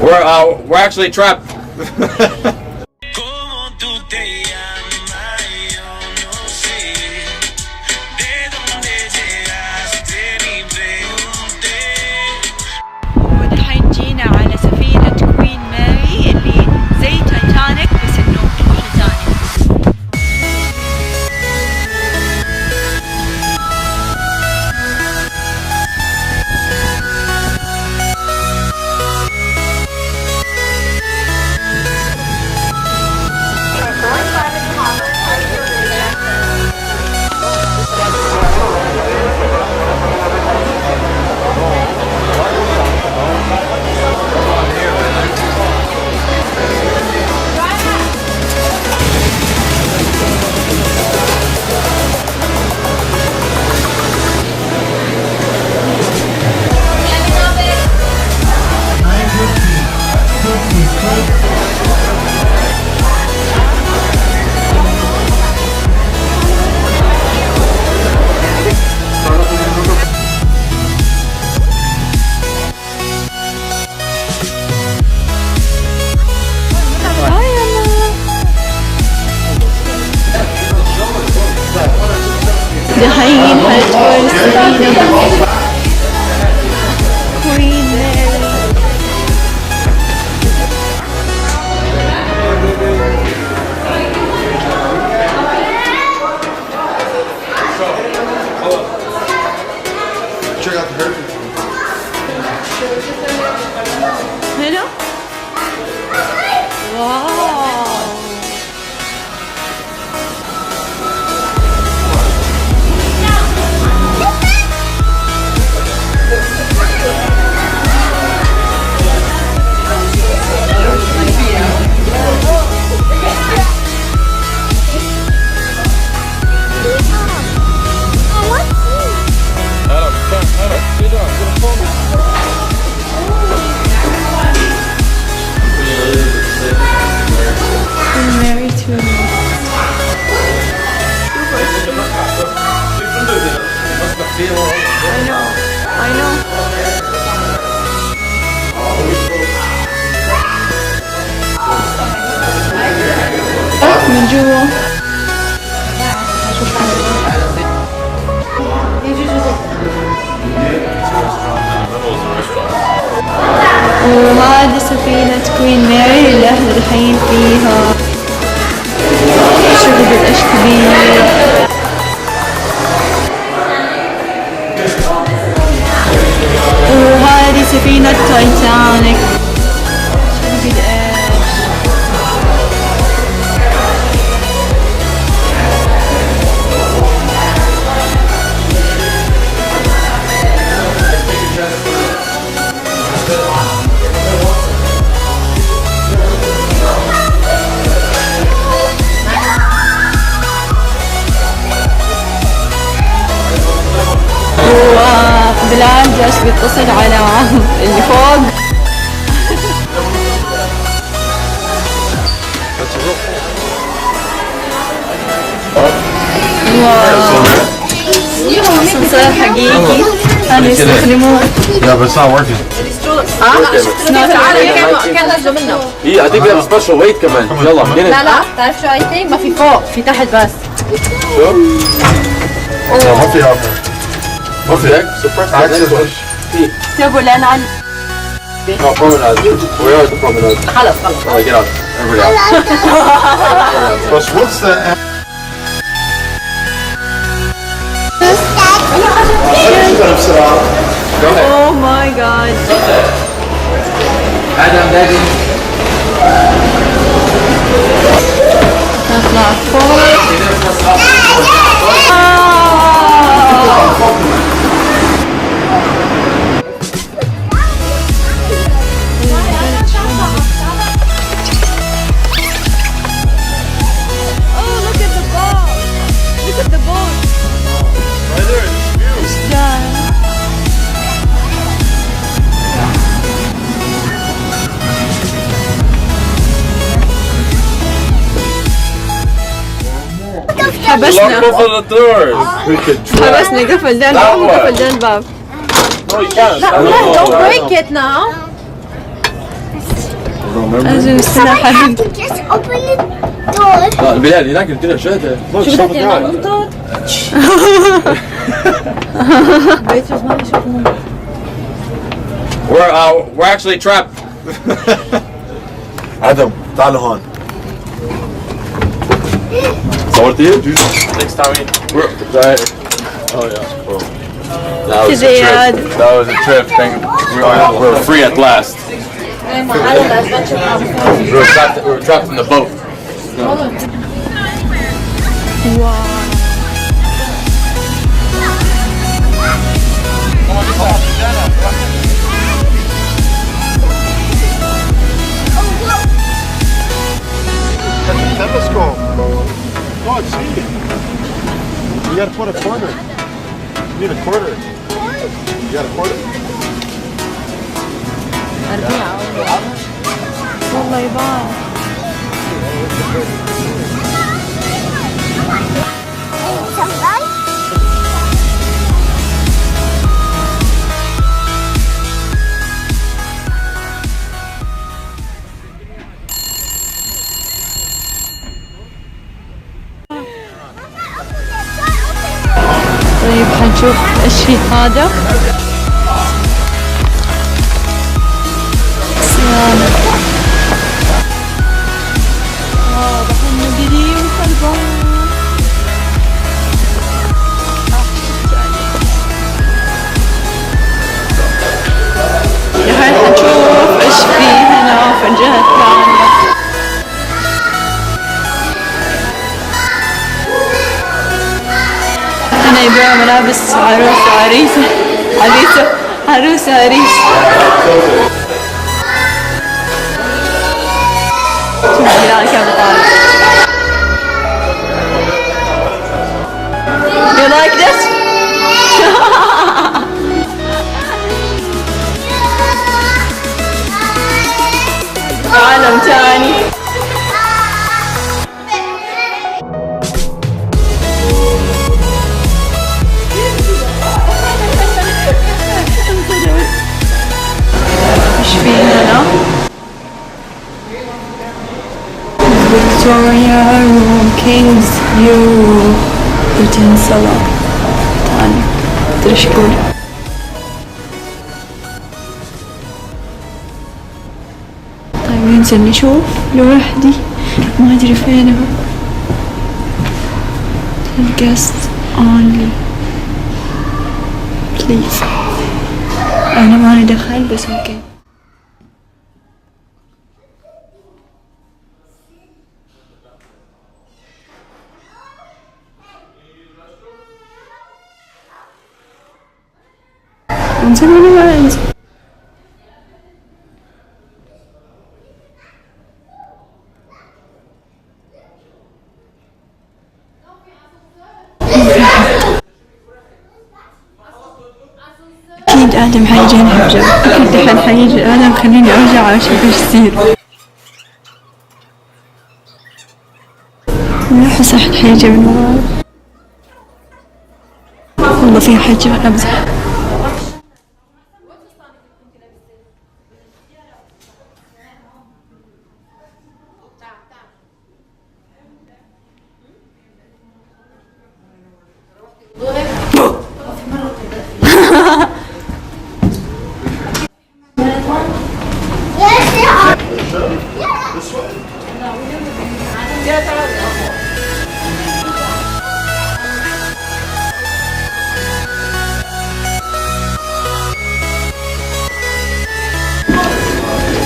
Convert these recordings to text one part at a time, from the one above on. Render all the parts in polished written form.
We're actually trapped. ودحين جينا على سفينة كوين ماري اللي زي تايتانيك بس انه بشكل ثاني. دحين حندخل سفينة كوين ماري. Check out the hurricane. هنا واو. Mary too. I know. من جوا. وهذه سفينة كوين ماري اللي احنا الحين فيها. شوفوا قديش كبير. وهذه سفينة تايتانيك. شوفوا قديش. بلال جالس بيتصل على اللي فوق. أسانسير حقيقي كانوا يستخدموه. Yeah, but it's not working. Yeah, I think we have a special weight كمان. يلا لا لا تعرف شو I think ما في فوق في تحت بس. ما في عمر. ما في. عكس تبوا لنا عن No, promenade. We are at the promenade. خلاص خلاص. Alright, get out. Everybody out. But what's the Go ahead. Oh my god. Adam, Daddy. نطلع فوق. حبسنا Lock both of the doors. We could try. حبسنا قفل ده الباب وقفل ده الباب. No, you can't. لا don't break it now. لازم استنى حبيبي. Just open the door. لا البلاد هناك الدنيا شهدة. Look, شو so بدك يا guy. مطر؟ بيترس ما يشوفون. We're actually trapped. عدم تعالوا هون. صورتي؟ Next time we. Oh yeah. Cool. That was a زياد. trip. That was a trip. We're free at last. We were trapped in the boat. Telescope. God, see. You gotta put a quarter. You need a quarter. You got a quarter? والله يبان. Somebody. طيب حنشوف ايش في هذا. سلام. واضح انه قديم خربان. الحين حنشوف ايش في هنا في الجهة الثانية. هنا يبيعوا ملابس عروس وعريسة. عروس وعريس. شوف بلال كيف طالع. You like this? عالم تاني. ايش في هنا؟ فيكتوريا روم كينجز فيو بوتنسلا تاني مدري ايش يقول. طيب ننزل نشوف لوحدي ما ادري فين هو. الجست اونلي بليز. انا ما دخل بس اوكي. انزل ولا ما انزل؟ أكيد آدم حيجي هنا حجر. أكيد الحين حيجي آدم. خليني أرجع أشوف إيش يصير. أحس الحين حيجي من وراي. والله في حجر أمزح.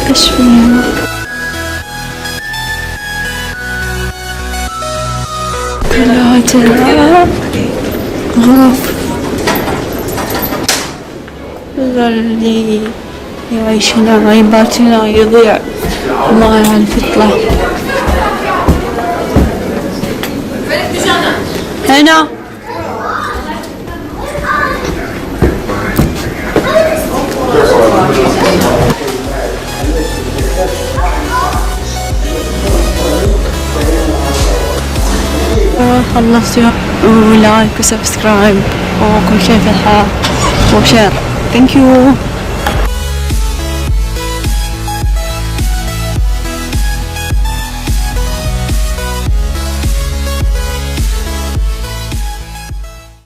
ايش فيها؟ كلها تلعب غرف اللي يعيش هنا غيبات هنا يضيع ما يعرف يطلع. هنا خلصت ولايك وسبسكرايب وكل شيء في الحياة وشير. ثانك يو.